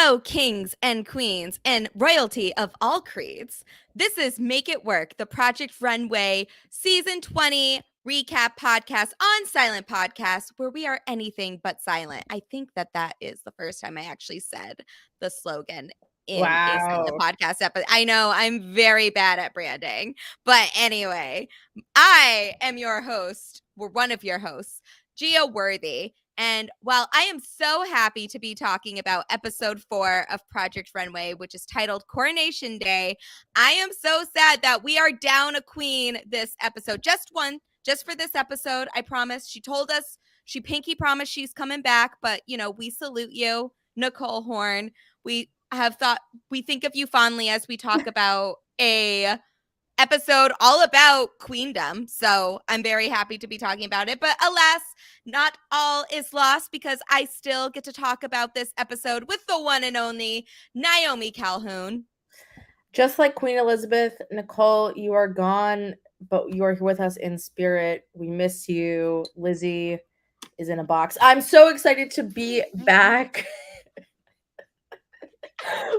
Hello, kings and queens and royalty of all creeds. This is Make It Work, the Project Runway Season 20 recap podcast on Silent Podcast, where we are anything but silent. I think that is the first time I actually said the slogan in a silent Wow. podcast episode. I know I'm very bad at branding, but anyway, I am your host, or one of your hosts, Gia Worthy. And while I am so happy to be talking about episode 4 of Project Runway, which is titled Coronation Day, I am so sad that we are down a queen this episode. Just one, just for this episode, I promise. She told us, she pinky promised she's coming back, but, you know, we salute you, Nicole Horn. We think of you fondly as we talk about a episode all about queendom. So I'm very happy to be talking about it. But alas, not all is lost because I still get to talk about this episode with the one and only Naomi Calhoun. Just like Queen Elizabeth, Nicole, you are gone, but you are here with us in spirit. We miss you. Lizzie is in a box. I'm so excited to be back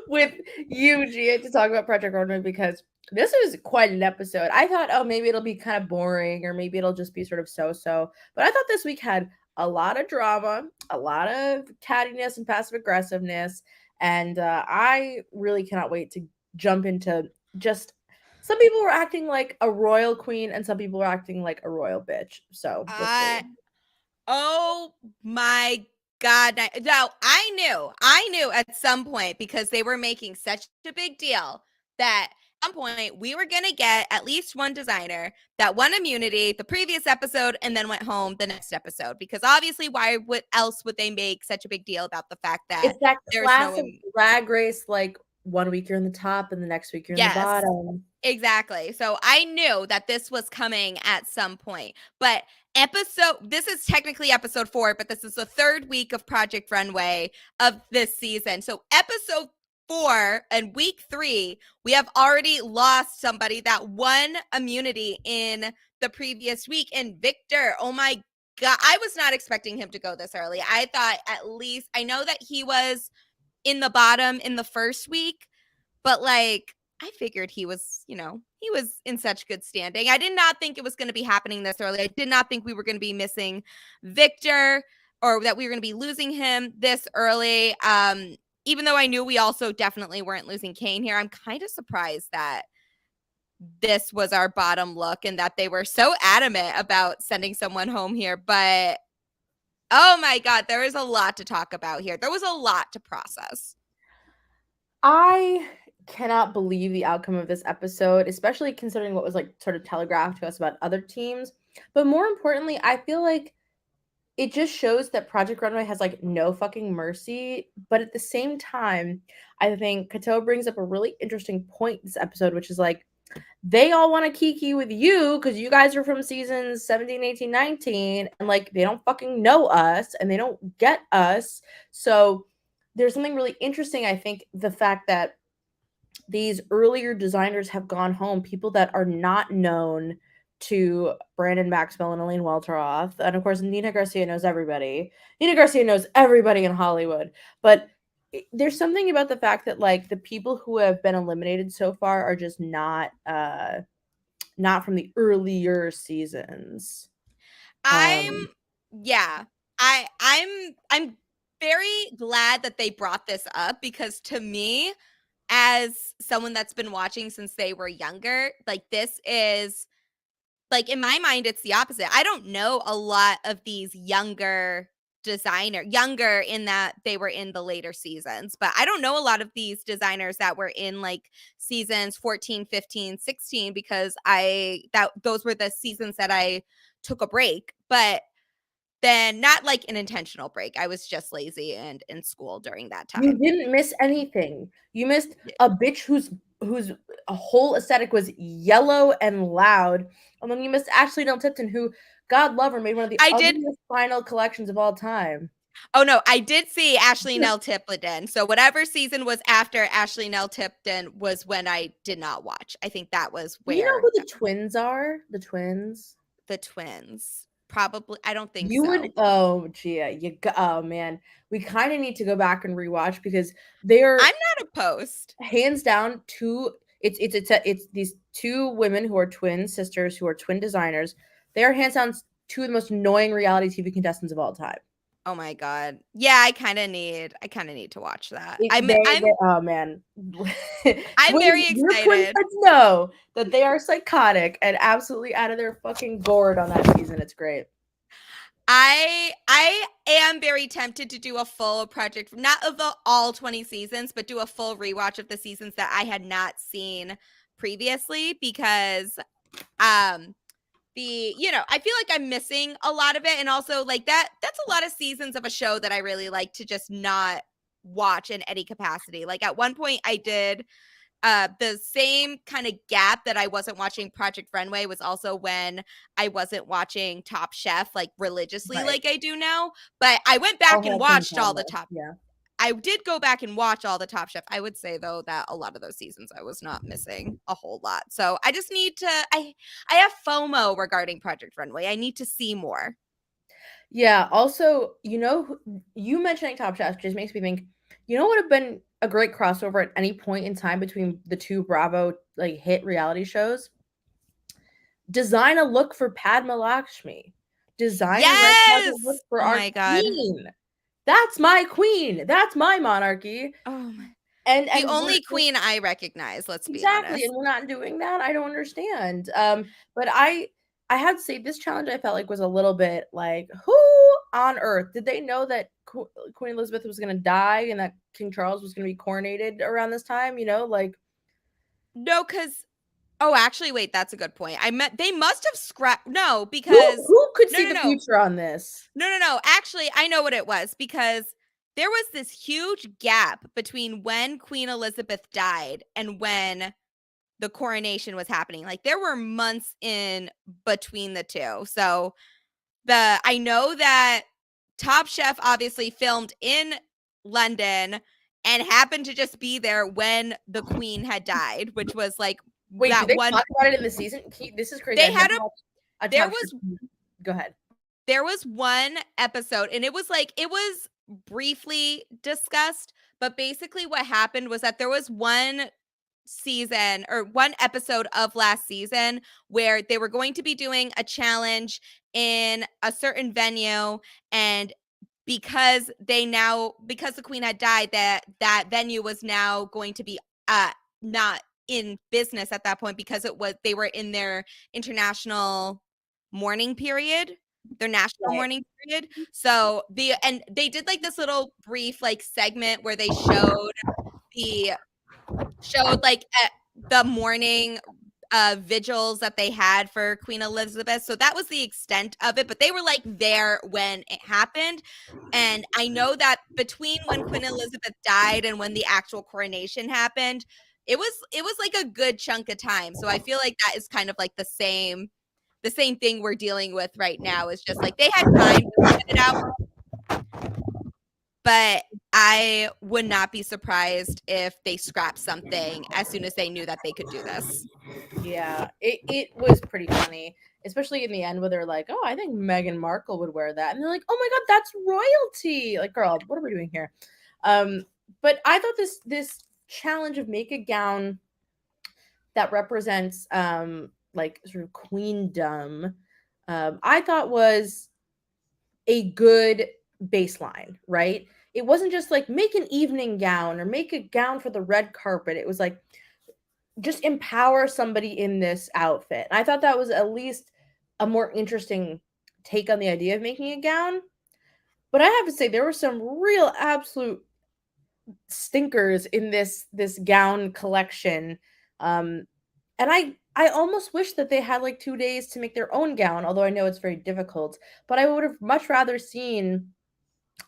with you, Gia, to talk about Project Runway because this was quite an episode. I thought, oh, maybe it'll be kind of boring or maybe it'll just be sort of so-so. But I thought this week had a lot of drama, a lot of cattiness and passive aggressiveness. And I really cannot wait to jump into just some people were acting like a royal queen and some people were acting like a royal bitch. So we'll see. Oh my God. No, I knew at some point because they were making such a big deal that at some point we were going to get at least one designer that won immunity the previous episode and then went home the next episode. Because obviously, else would they make such a big deal about the fact that It's that there's classic drag race, like 1 week you're in the top and the next week you're in the Yes. bottom. Exactly. So I knew that this was coming at some point. But this is technically episode 4, but this is the 3rd week of Project Runway of this season. So episode 4 and week 3, we have already lost somebody that won immunity in the previous week. And Victor, oh my God, I was not expecting him to go this early. I thought at least, I know that he was in the bottom in the first week, but like, I figured he was in such good standing. I did not think it was going to be happening this early. I did not think we were going to be missing Victor or that we were going to be losing him this early. Even though I knew we also definitely weren't losing Kane here, I'm kind of surprised that this was our bottom look and that they were so adamant about sending someone home here. But oh my God, there is a lot to talk about here. There was a lot to process. I cannot believe the outcome of this episode, especially considering what was like sort of telegraphed to us about other teams. But more importantly, I feel like it just shows that Project Runway has like no fucking mercy. But at the same time, I think Kato brings up a really interesting point this episode, which is like they all want to kiki with you because you guys are from seasons 17, 18, 19, and like they don't fucking know us and they don't get us. So there's something really interesting, I think, the fact that these earlier designers have gone home, people that are not known to Brandon Maxwell and Elaine Welteroth. And of course, Nina Garcia knows everybody. Nina Garcia knows everybody in Hollywood. But there's something about the fact that like the people who have been eliminated so far are just not from the earlier seasons. I'm very glad that they brought this up because to me, as someone that's been watching since they were younger, like this is like in my mind, it's the opposite. I don't know a lot of these younger in that they were in the later seasons, but I don't know a lot of these designers that were in like seasons 14, 15, 16 because those were the seasons that I took a break, but then not like an intentional break. I was just lazy and in school during that time. You didn't miss anything. You missed a bitch whose whole aesthetic was yellow and loud. And then you missed Ashley Nell Tipton, who, God love her, made one of the ugliest final collections of all time. Oh, no, I did see Ashley Nell Tipton. So whatever season was after Ashley Nell Tipton was when I did not watch. I think that was where. You know who the twins are? The twins? The twins. Probably, I don't think You so. would, oh, Gia, oh man, we kind of need to go back and rewatch because they're I'm not opposed. hands down two. It's these two women who are twin sisters who are twin designers. They are hands down two of the most annoying reality TV contestants of all time. Oh my god. Yeah, I kind of need to watch that. Oh man, I'm twin very your twin excited. sets know that they are psychotic and absolutely out of their fucking gourd on that season. It's great. I am very tempted to do a full project, not of the all 20 seasons, but do a full rewatch of the seasons that I had not seen previously because I feel like I'm missing a lot of it, and also like that's a lot of seasons of a show that I really like to just not watch in any capacity. Like at one point I did the same kind of gap that I wasn't watching Project Runway was also when I wasn't watching Top Chef like religiously Right. like I do now. But I went All back and had some watched all the combo. top. Yeah. I did go back and watch all the Top Chef. I would say though that a lot of those seasons I was not missing a whole lot. So I just need to I have FOMO regarding Project Runway. I need to see more. Yeah. Also, you mentioning Top Chef just makes me think, would have been a great crossover at any point in time between the two Bravo like hit reality shows? Design a look for Padma Lakshmi. Design a red carpet look Yes. for Oh our my god. queen. That's my queen. That's my monarchy. Oh my. The And only we're queen I recognize, let's be exactly, honest. and we're not doing that. I don't understand. But I have to say this challenge I felt like was a little bit like, who on earth did they know that Queen Elizabeth was going to die and that King Charles was going to be coronated around this time? Like No, because oh, actually, wait, that's a good point. They must have scrapped. No, who because who could no, see no, the no, future on this? no, no, no. Actually, I know what it was because there was this huge gap between when Queen Elizabeth died and when the coronation was happening. Like there were months in between the two. So I know that Top Chef obviously filmed in London and happened to just be there when the Queen had died, which was like Wait, did that they one. talk about it in the season? This is crazy. They I've had never a watched a there Top was Chef. Go ahead. there was one episode and it was briefly discussed, but basically what happened was that there was one season or one episode of last season where they were going to be doing a challenge in a certain venue, and because the queen had died, that venue was now going to be not in business at that point because they were in their international mourning period, their national Right. mourning period. So they did like this little brief like segment where they showed like the morning vigils that they had for Queen Elizabeth. So that was the extent of it, but they were like there when it happened. And I know that between when Queen Elizabeth died and when the actual coronation happened, it was like a good chunk of time. So I feel like that is kind of like the same thing we're dealing with right now is just like they had time to put it out, but I would not be surprised if they scrapped something as soon as they knew that they could do this. Yeah, it was pretty funny, especially in the end where they're like, "Oh, I think Meghan Markle would wear that," and they're like, "Oh my god, that's royalty!" Like, girl, what are we doing here? But I thought this challenge of make a gown that represents like sort of queendom, I thought was a good baseline, right? It wasn't just like make an evening gown or make a gown for the red carpet. It was like just empower somebody in this outfit. I thought that was at least a more interesting take on the idea of making a gown. But I have to say there were some real absolute stinkers in this gown collection. And I almost wish that they had like 2 days to make their own gown, although I know it's very difficult. But I would have much rather seen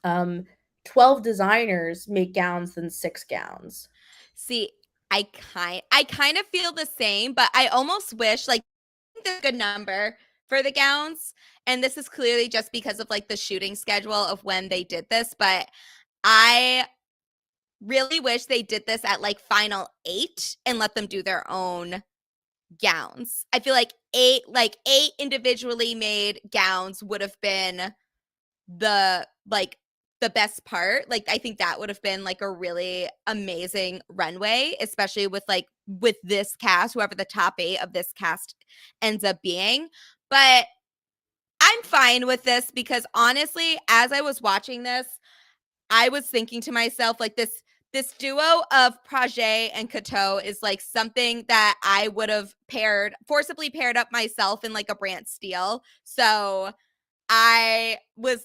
um 12 designers make gowns than 6 gowns. See, I kind of feel the same, but I almost wish like there's a good number for the gowns, and this is clearly just because of like the shooting schedule of when they did this, but I really wish they did this at like final 8 and let them do their own gowns. I feel like eight individually made gowns would have been the like the best part. Like I think that would have been like a really amazing runway, especially with this cast, whoever the top 8 of this cast ends up being. But I'm fine with this because honestly, as I was watching this, I was thinking to myself, like this duo of Prajay and Kato is like something that I would have forcibly paired up myself in like a Brant Steele. So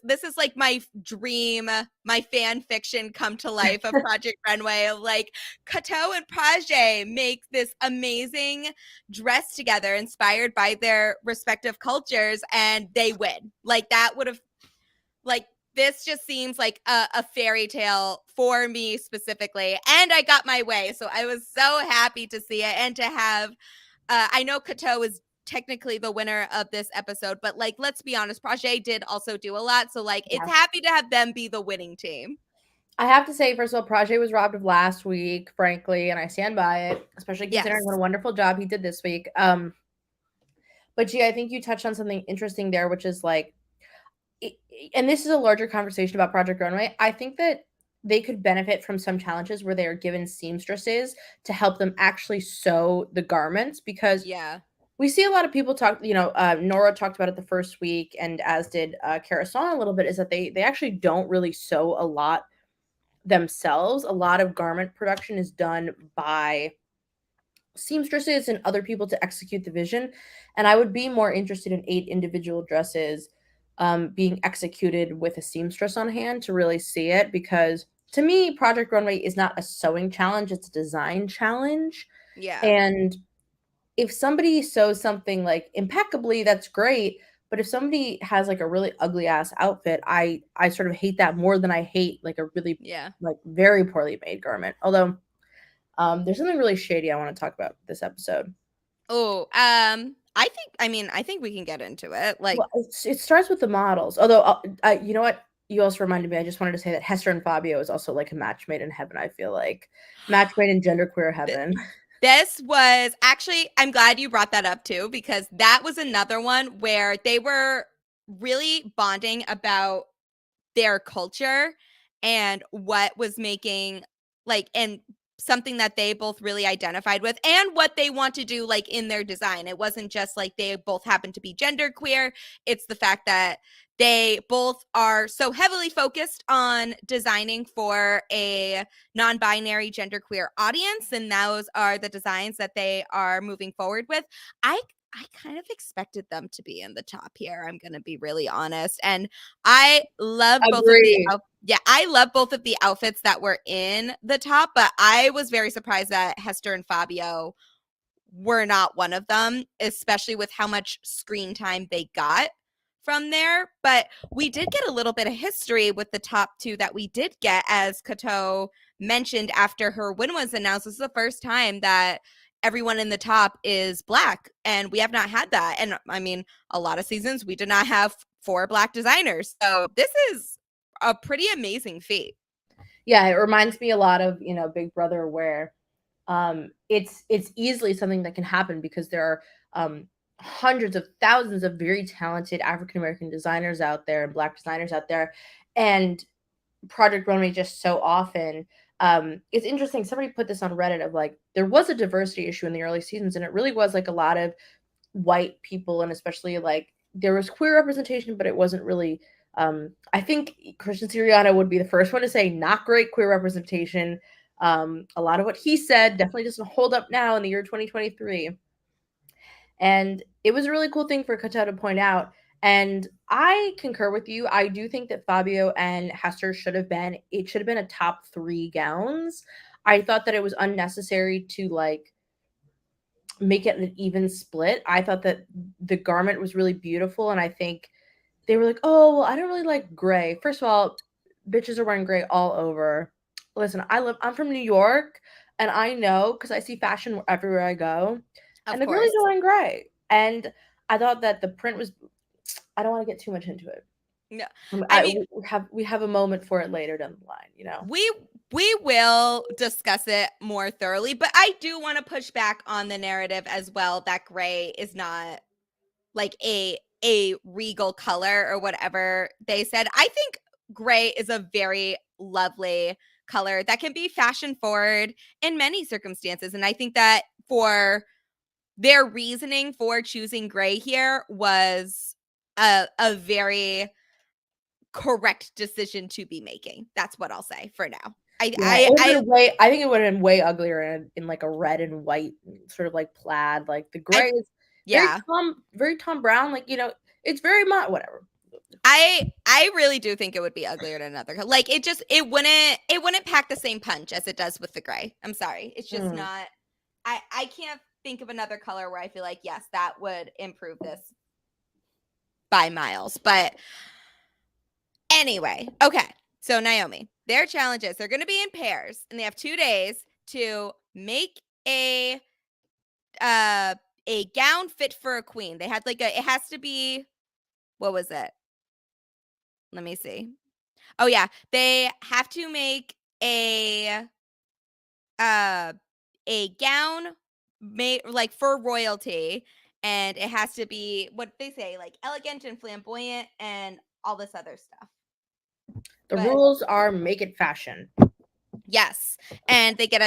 this is like my dream, my fan fiction come to life of Project Runway of like Kato and Prajay make this amazing dress together inspired by their respective cultures and they win. Like that would have like this just seems like a fairy tale for me specifically. And I got my way. So I was so happy to see it and to have, I know Kato is technically the winner of this episode, but like, let's be honest, Prajay did also do a lot. So like, Yeah. it's happy to have them be the winning team. I have to say, first of all, Prajay was robbed of last week, frankly, and I stand by it, especially considering what a wonderful job he did this week. But G, I think you touched on something interesting there, which is like, and this is a larger conversation about Project Runway. I think that they could benefit from some challenges where they are given seamstresses to help them actually sew the garments because we see a lot of people talk, Nora talked about it the first week, and as did Karasan a little bit, is that they actually don't really sew a lot themselves. A lot of garment production is done by seamstresses and other people to execute the vision. And I would be more interested in 8 individual dresses being executed with a seamstress on hand to really see it, because to me, Project Runway is not a sewing challenge, it's a design challenge. And if somebody sews something like impeccably, that's great. But if somebody has like a really ugly ass outfit, I sort of hate that more than I hate like a really like very poorly made garment. Although there's something really shady I want to talk about this episode. Oh, I think we can get into it. Like, well, it starts with the models. Although, you know what? You also reminded me. I just wanted to say that Hester and Fabio is also like a match made in heaven. I feel like match made in genderqueer heaven. This was actually, I'm glad you brought that up too, because that was another one where they were really bonding about their culture and what was making and something that they both really identified with and what they want to do like in their design. It wasn't just like they both happen to be genderqueer. It's the fact that they both are so heavily focused on designing for a non-binary genderqueer audience, and those are the designs that they are moving forward with. I kind of expected them to be in the top here. I'm going to be really honest. And I love both of I love both of the outfits that were in the top, but I was very surprised that Hester and Fabio were not one of them, especially with how much screen time they got from there. But we did get a little bit of history with the top 2 that we did get, as Kato mentioned after her win was announced. This is the first time that everyone in the top is Black, and we have not had that. And I mean, a lot of seasons we did not have 4 Black designers. So this is a pretty amazing feat. Yeah, it reminds me a lot of, Big Brother, where it's easily something that can happen because there are hundreds of thousands of very talented African American designers out there and Black designers out there, and Project Runway just so often. It's interesting. Somebody put this on Reddit of like there was a diversity issue in the early seasons, and it really was like a lot of white people, and especially like there was queer representation, but it wasn't really. I think Christian Siriano would be the first one to say not great queer representation. A lot of what he said definitely doesn't hold up now in the year 2023. And it was a really cool thing for Kato to point out. And I concur with you. I do think that Fabio and Hester should have been a top 3 gowns. I thought that it was unnecessary to like make it an even split. I thought that the garment was really beautiful, and I think they were like, oh, well, I don't really like gray. First of all, bitches are wearing gray all over. Listen, I'm from New York, and I know because I see fashion everywhere I go, and the girls are wearing gray. And I thought that the print was. I don't want to get too much into it. No, we have a moment for it later down the line. We will discuss it more thoroughly, but I do want to push back on the narrative as well that gray is not like a regal color or whatever they said. I think gray is a very lovely color that can be fashion forward in many circumstances. And I think that for their reasoning for choosing gray here was a very correct decision to be making. That's what I'll say for now. Yeah, it would've been way I think it would've been way uglier in, like, a red and white sort of, like, plaid, like, the gray I is yeah. very Tom Brown, like, it's very much whatever. I really do think it would be uglier than another color. Like it wouldn't pack the same punch as it does with the gray. I'm sorry. It's just Mm. not I can't think of another color where I feel like yes, that would improve this by miles. But anyway, okay. So Naomi, their challenges, they're going to be in pairs and they have 2 days to make a gown fit for a queen. They had like it has to be what was it? Let me see. Oh yeah, they have to make uh a gown made like for royalty, and it has to be what they say like elegant and flamboyant and all this other stuff. The But rules are make it fashion. yes, and they get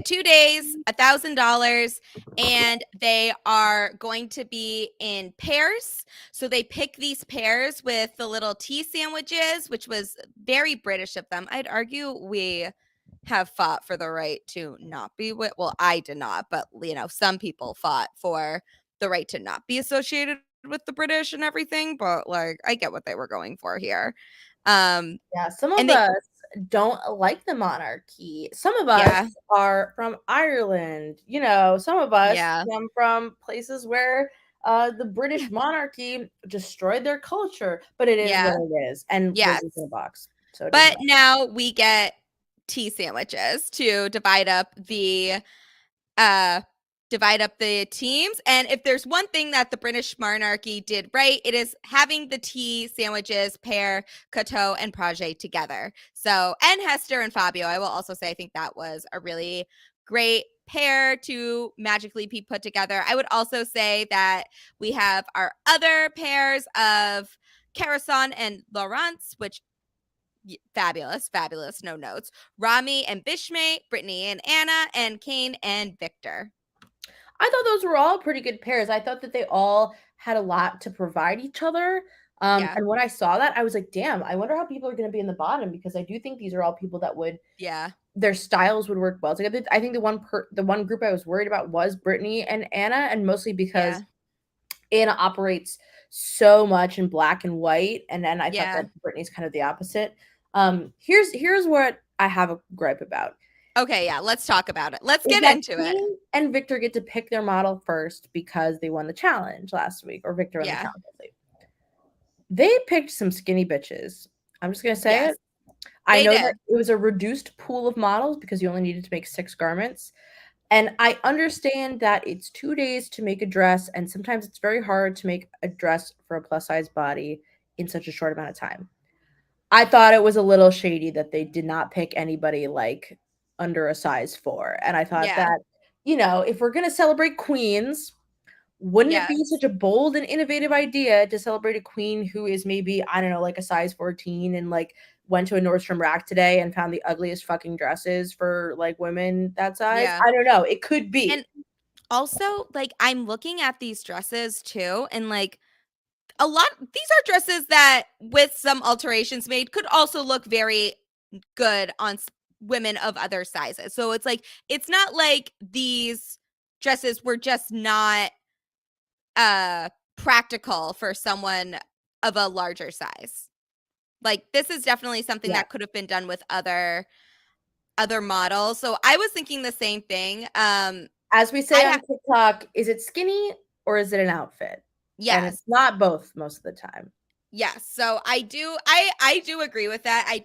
2 days, $1,000, and they are going to be in pairs. So they pick these pairs with the little tea sandwiches, which was very British of them. I'd argue we have fought for the right to not be with, well, I did not, but some people fought for the right to not be associated with the British and everything, but like I get what they were going for here. Yeah, some And of they us don't like the monarchy. Some of us yeah, are from Ireland. Some of us yeah, come from places where the British monarchy destroyed their culture, but it is what yeah, it is and yes. lives in a box. So it doesn't But matter. now we get tea sandwiches to uh divide up the teams. And if there's one thing that the British monarchy did right, it is having the tea sandwiches pair Cateau and Prage together. So, and Hester and Fabio, I will also say I think that was a really great pair to magically be put together. I would also say that we have our other pairs of Carison and Laurence, which fabulous, no notes. Rami and Bishme, Brittany and Anna, and Kane and Victor. I thought those were all pretty good pairs. I thought that they all had a lot to provide each other. Yeah, And when I saw that, I was like, damn, I wonder how people are going to be in the bottom because I do think these are all people that would yeah, their styles would work well together. I think the one group I was worried about was Brittany and Anna, and mostly because yeah, Anna operates so much in black and white, and then I thought yeah. that Brittany's kind of the opposite. Here's what I have a gripe about. Okay, yeah, let's talk about it. Let's Is get that into it. Kane and Victor get to pick their model first because they won the challenge last week, or Victor won the Yeah, challenge last week. They picked some skinny bitches. I'm just gonna say yes, it. I they know that did. it was a reduced pool of models because you only needed to make 6 garments. And I understand that it's 2 days to make a dress, and sometimes it's very hard to make a dress for a plus size body in such a short amount of time. I thought it was a little shady that they did not pick anybody like under a size 4. And I thought Yeah, that, if we're gonna celebrate queens, wouldn't it be yes, such a bold and innovative idea to celebrate a queen who is maybe, I don't know, like a size 14 and like went to a Nordstrom Rack today and found the ugliest fucking dresses for like women that size? yeah. I don't know. It could be. And also, like, I'm looking at these dresses too, and like a lot, these are dresses that, with some alterations made, could also look very good on women of other sizes. So it's like, it's not like these dresses were just not uh practical for someone of a larger size. Like this is definitely something Yeah. that could have been done with other models. So I was thinking the same thing. As we I say on have TikTok, is it skinny or is it an outfit? And yes. it's not both most of the time. Yes. So I do agree with that. I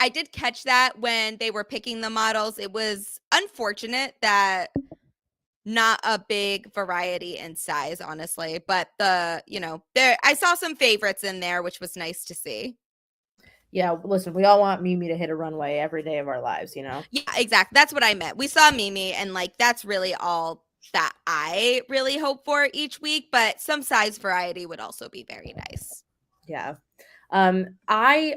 did catch that when they were picking the models. It was unfortunate that not a big variety in size, honestly, but there I saw some favorites in there, which was nice to see. Yeah, listen, we all want Mimi to hit a runway every day of our lives, you know? Yeah, exactly. That's what I meant. We saw Mimi, and like that's really all that I really hope for each week, but some size variety would also be very nice. Yeah. I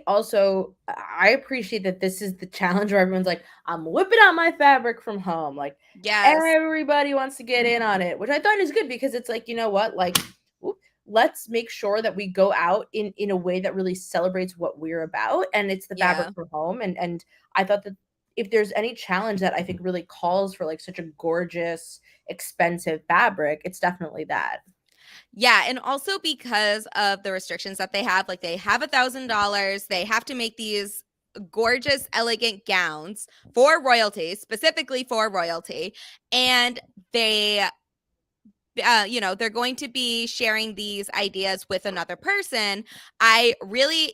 appreciate that this is the challenge where everyone's like, I'm whipping out my fabric from home. Like Yes. everybody wants to get in on it, which I thought is good because it's like, you know what, like let's make sure that we go out in a way that really celebrates what we're about, and it's the fabric Yeah. from home. And I thought that if there's any challenge that I think really calls for like such a gorgeous, expensive fabric, it's definitely that. Yeah, and also because of the restrictions that they have, like they have $1,000, they have to make these gorgeous, elegant gowns for royalty, specifically for royalty, and they they're going to be sharing these ideas with another person. I really,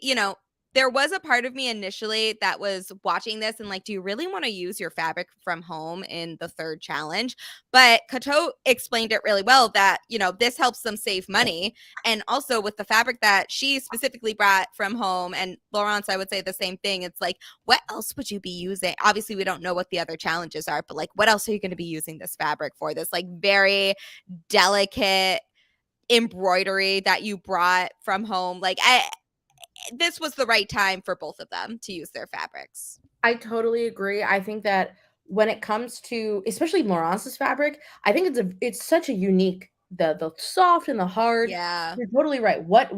there was a part of me initially that was watching this and like, do you really want to use your fabric from home in the third challenge? But Kato explained it really well that, this helps them save money. And also with the fabric that she specifically brought from home, and Laurence, I would say the same thing. It's like, what else would you be using? Obviously, we don't know what the other challenges are, but like, what else are you going to be using this fabric for? This like very delicate embroidery that you brought from home. Like this was the right time for both of them to use their fabrics. I totally agree. I think that when it comes to especially Laurence's fabric, I think it's such a unique, the soft and the hard. Yeah. You're totally right. What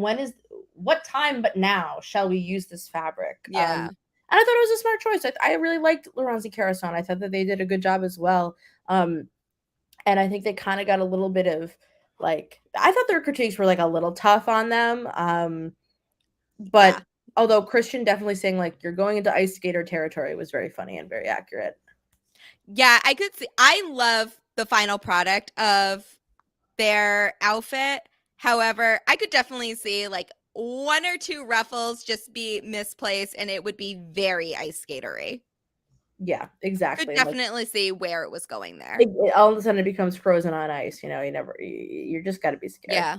time but now shall we use this fabric? Yeah. And I thought it was a smart choice. I really liked Laurence and Carison. I thought that they did a good job as well. And I think they kind of got a little bit of like, I thought their critiques were like a little tough on them. But Yeah. although Christian definitely saying like you're going into ice skater territory was very funny and very accurate. Yeah, I could see. I love the final product of their outfit. However, I could definitely see like one or two ruffles just be misplaced and it would be very ice skatery. Yeah, Could exactly. Like definitely see where it was going there. all of a sudden it becomes frozen on ice. You know, you're just got to be scared. Yeah.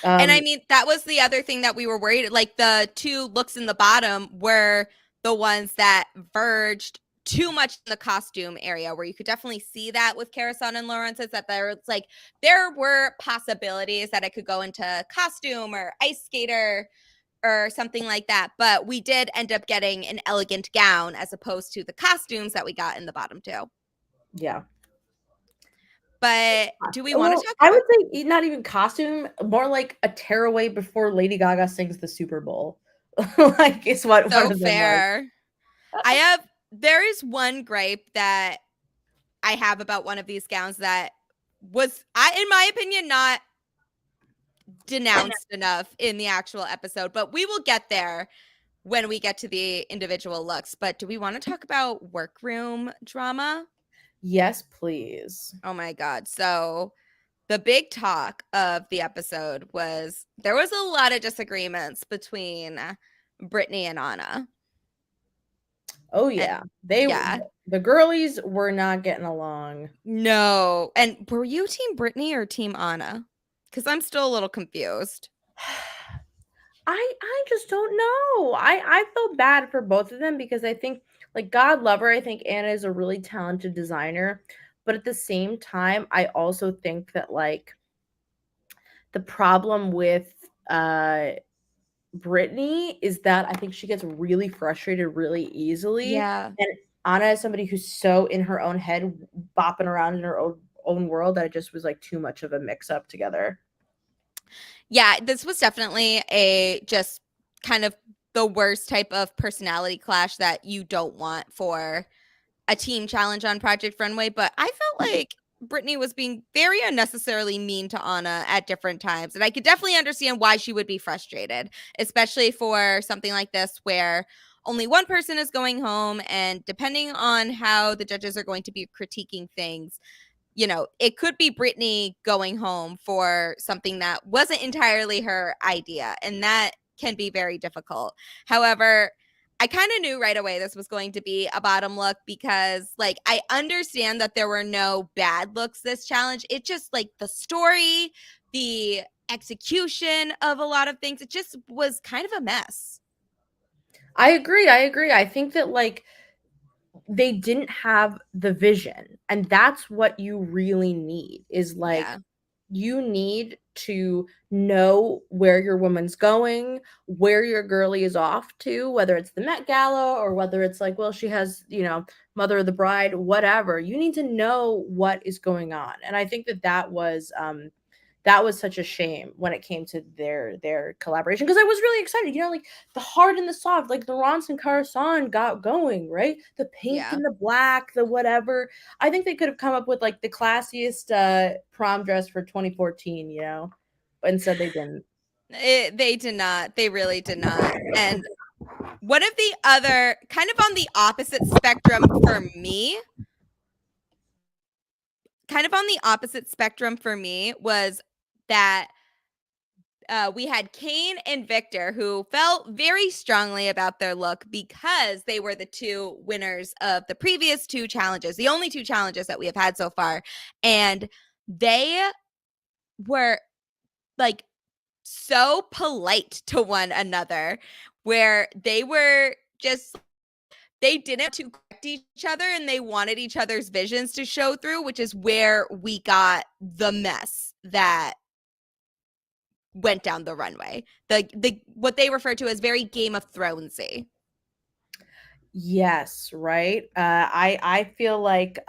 And I Um, mean, that was the other thing that we were worried. Like the two looks in the bottom were the ones that verged too much in the costume area, where you could definitely see that with Carison and Lawrence's, that there were possibilities that it could go into costume or ice skater or something like that. But we did end up getting an elegant gown as opposed to the costumes that we got in the bottom two. yeah. But do we want to Well, talk I about? would say not even costume, more like a tearaway before Lady Gaga sings the Super Bowl. Like it's what one So of them was. fair. There is one gripe that I have about one of these gowns that was, in my opinion, not denounced enough in the actual episode, but we will get there when we get to the individual looks. But do we want to talk about workroom drama? Yes, please. Oh my God. So the big talk of the episode was there was a lot of disagreements between Brittany and Anna. Oh And yeah. yeah. The girlies were not getting along. No. And were you team Brittany or team Anna? Because I'm still a little confused. I just don't know. I feel bad for both of them because I think like God love her, I think Anna is a really talented designer, but at the same time I also think that like the problem with Brittany is that I think she gets really frustrated really easily, Yeah. and Anna is somebody who's so in her own head bopping around in her own world that it just was like too much of a mix up together. Yeah, this was definitely a just kind of the worst type of personality clash that you don't want for a team challenge on Project Runway. But I felt like Brittany was being very unnecessarily mean to Anna at different times. And I could definitely understand why she would be frustrated, especially for something like this where only one person is going home. And depending on how the judges are going to be critiquing things, it could be Brittany going home for something that wasn't entirely her idea. And that can be very difficult. However, I kind of knew right away this was going to be a bottom look because, like, I understand that there were no bad looks this challenge. It just, like, the story, the execution of a lot of things, it just was kind of a mess. I agree. I think that like they didn't have the vision, and that's what you really need is like Yeah. you need to know where your woman's going, where your girlie is off to, whether it's the Met Gala or whether it's like, well, she has, Mother of the Bride, whatever. You need to know what is going on. And I think that that was such a shame when it came to their collaboration because I was really excited. Like the hard and the soft, like the Ronson and Karasan got going, right? The pink Yeah. and the black, the whatever. I think they could have come up with like the classiest prom dress for 2014, but instead they didn't. They did not. They really did not. And one of the other, kind of on the opposite spectrum for me, was that we had Kane and Victor, who felt very strongly about their look because they were the two winners of the previous two challenges, the only two challenges that we have had so far. And they were like so polite to one another, where they were just, they didn't want to correct each other and they wanted each other's visions to show through, which is where we got the mess that went down the runway. The what they refer to as very Game of Thronesy. Yes, right. I feel like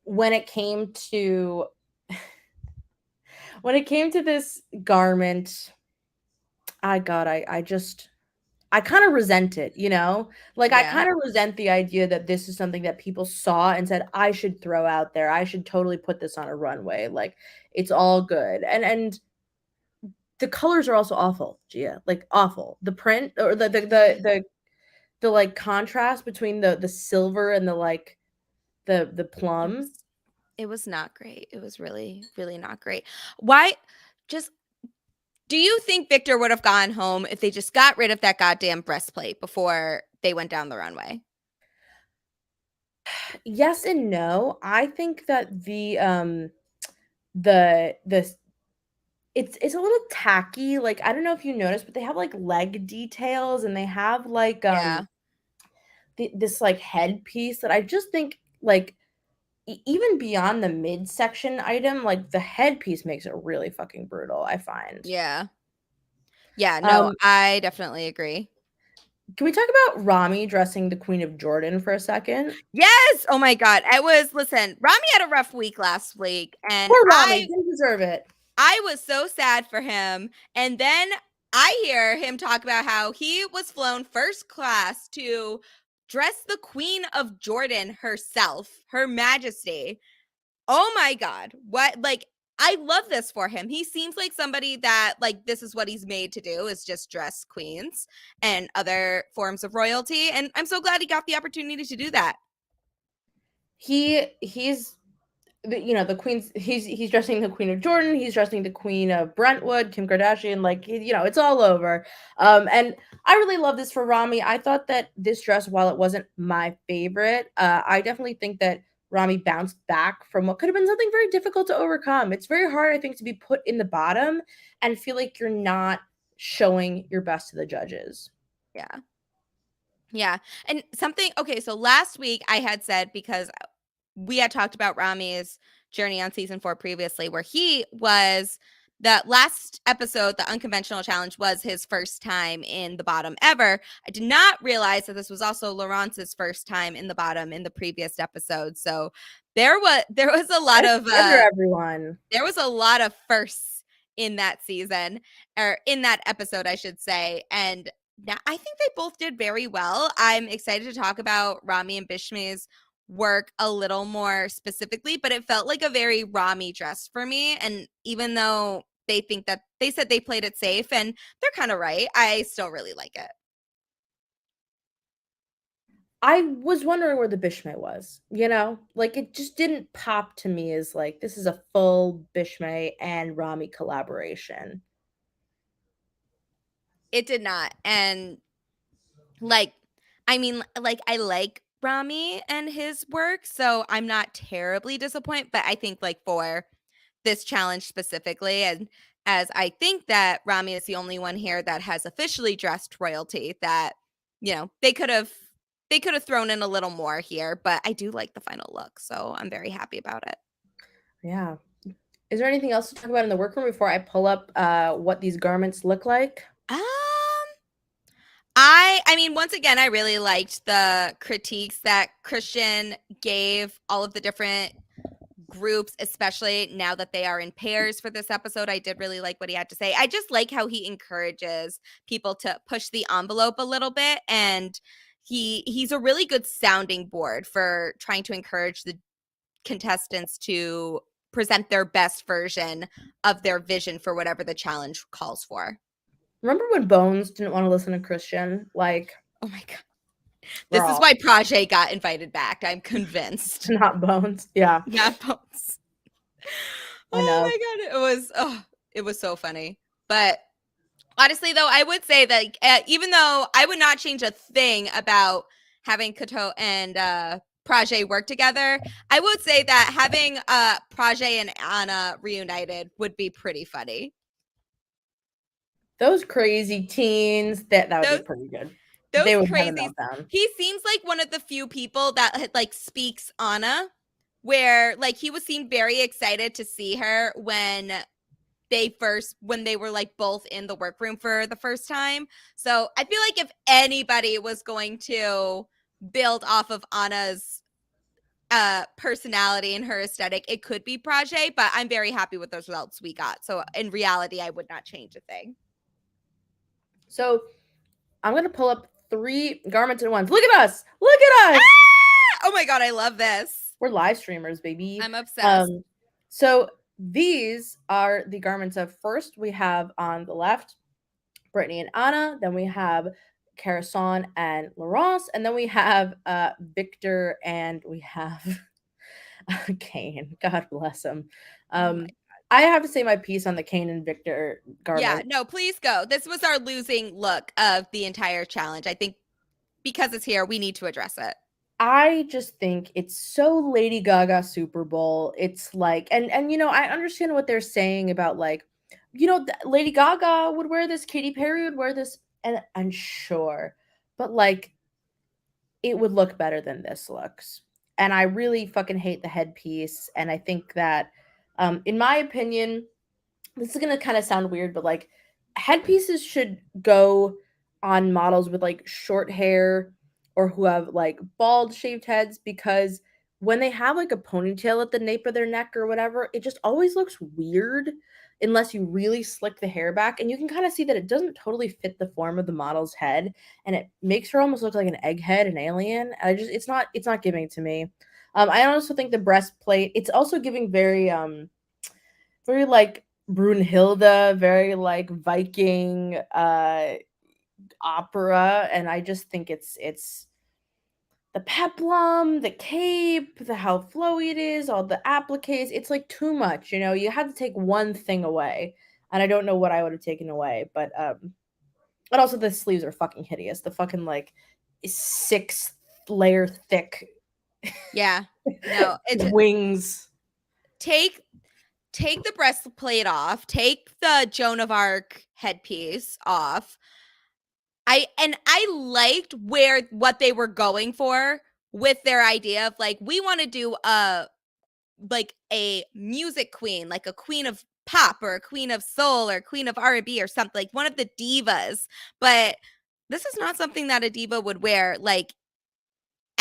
when it came to this garment, I kind of resent it, Like I Yeah. kind of resent the idea that this is something that people saw and said I should throw out there. I should totally put this on a runway. Like it's all good. And the colors are also awful, Gia. Like awful. The print or the like contrast between the silver and the like the It plum. was it was not great. It was really, really not great. Why just do you think Victor would have gone home if they just got rid of that goddamn breastplate before they went down the runway? Yes and no. I think that the it's a little tacky. Like I don't know if you noticed, but they have like leg details and they have like Yeah. this like headpiece that I just think like even beyond the midsection item, like the headpiece makes it really fucking brutal, I find. Yeah. Yeah, no, Um, I definitely agree. can we talk about Rami dressing the Queen of Jordan for a second? Yes! Oh my god. Listen, Rami had a rough week last week, and Poor Rami, I didn't deserve it. I was so sad for him. And then I hear him talk about how he was flown first class to dress the Queen of Jordan herself, Her Majesty. Oh my God. What? Like, I love this for him. He seems like somebody that, like, this is what he's made to do, is just dress queens and other forms of royalty. And I'm so glad he got the opportunity to do that. He's the queen's he's dressing the Queen of Jordan, he's dressing the Queen of Brentwood, Kim Kardashian, like it's all over. And I really love this for Rami. I thought that this dress, while it wasn't my favorite, I definitely think that Rami bounced back from what could have been something very difficult to overcome. It's very hard, I think, to be put in the bottom and feel like you're not showing your best to the judges. Yeah. Yeah. And something, okay, so last week I had said, because we had talked about Rami's journey on season 4 previously, where he was, that last episode, the unconventional challenge, was his first time in the bottom ever. I did not realize that this was also Laurence's first time in the bottom in the previous episode. So there was a lot of Together, everyone. there was a lot of firsts in that season, or in that episode, I should say. And now I think they both did very well. I'm excited to talk about Rami and Bishme's work a little more specifically, but it felt like a very Rami dress for me. And even though they think that, they said they played it safe, and they're kind of right, I still really like it. I was wondering where the Bishme was, Like it just didn't pop to me as like this is a full Bishme and Rami collaboration. It did not. And like, I mean, like, I like Rami and his work, so I'm not terribly disappointed, but I think, like, for this challenge specifically, and as I think that Rami is the only one here that has officially dressed royalty, that, they could have they could have thrown in a little more here, but I do like the final look, so I'm very happy about it. Yeah. Is there anything else to talk about in the workroom before I pull up what these garments look like? Um, I mean, once again, I really liked the critiques that Christian gave all of the different groups, especially now that they are in pairs for this episode. I did really like what he had to say. I just like how he encourages people to push the envelope a little bit, and he's a really good sounding board for trying to encourage the contestants to present their best version of their vision for whatever the challenge calls for. Remember when Bones didn't want to listen to Christian? Like, Oh my god. This is girl, why Prajay got invited back. I'm convinced. not Bones. Yeah, Not Bones. I Oh know. my god, it was so funny. But honestly, though, I would say that even though I would not change a thing about having Kato and Prajay work together, I would say that having Prajay and Anna reunited would be pretty funny. Those crazy teens, that would Those be pretty good. those They would have a crazies. meltdown. He seems like one of the few people that like speaks Anna, where like he was seemed very excited to see her when they were like both in the workroom for the first time. So I feel like if anybody was going to build off of Anna's personality and her aesthetic, it could be Prajay, but I'm very happy with those results we got. So in reality, I would not change a thing. So I'm gonna pull up 3 garments at once. Look at us! Look at us! Ah! Oh my god, I love this. We're live streamers, baby. I'm obsessed. So these are the garments of, first we have on the left Brittany and Anna, then we have Carason and Laurence, and then we have Victor and we have Kane. God bless him. Oh I have to say my piece on the Kane and Victor garment. yeah, no, please go. This was our losing look of the entire challenge. I think because it's here, we need to address it. I just think it's so Lady Gaga Super Bowl. It's like, and you know, I understand what they're saying about like, you know, Lady Gaga would wear this, Katy Perry would wear this, and sure, but like, it would look better than this looks. And I really fucking hate the headpiece. And I think that, in my opinion, this is gonna kind of sound weird, but like, headpieces should go on models with like short hair or who have like bald shaved heads, because when they have like a ponytail at the nape of their neck or whatever, it just always looks weird unless you really slick the hair back, and you can kind of see that it doesn't totally fit the form of the model's head, and it makes her almost look like an egghead, an alien. It's not giving it to me. I also think the breastplate, it's also giving very like Brunhilde, very like Viking opera, and I just think it's the peplum, the cape, the how flowy it is, all the appliques. It's like too much, you know. You had to take one thing away, and I don't know what I would have taken away, but also the sleeves are fucking hideous. The fucking like 6-layer thick, Yeah, no, it's wings. take the breastplate off, take the Joan of Arc headpiece off. I liked what they were going for with their idea of like, we want to do a music queen, like a queen of pop or a queen of soul or queen of R&B or something, like one of the divas. But this is not something that a diva would wear like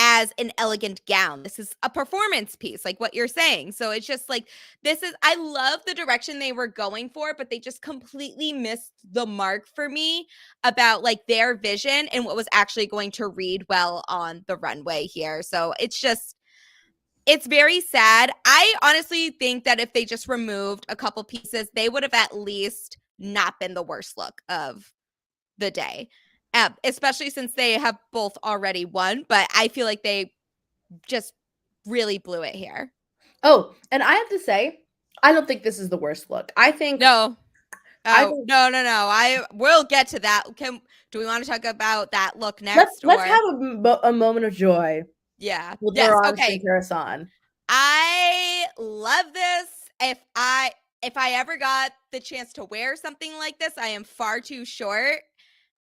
as an elegant gown. This is a performance piece, like what you're saying. So it's just like, I love the direction they were going for, but they just completely missed the mark for me about like their vision and what was actually going to read well on the runway here. So it's very sad. I honestly think that if they just removed a couple pieces, they would have at least not been the worst look of the day. Especially since they have both already won, but I feel like they just really blew it here. Oh, and I have to say, I don't think this is the worst look. I think No. I Oh, think no. I will get to that. Do we want to talk about that look let's next let's or have a moment of joy yeah. with Yes, Laurence okay. and Karasan. I love this. If I ever got the chance to wear something like this, I am far too short,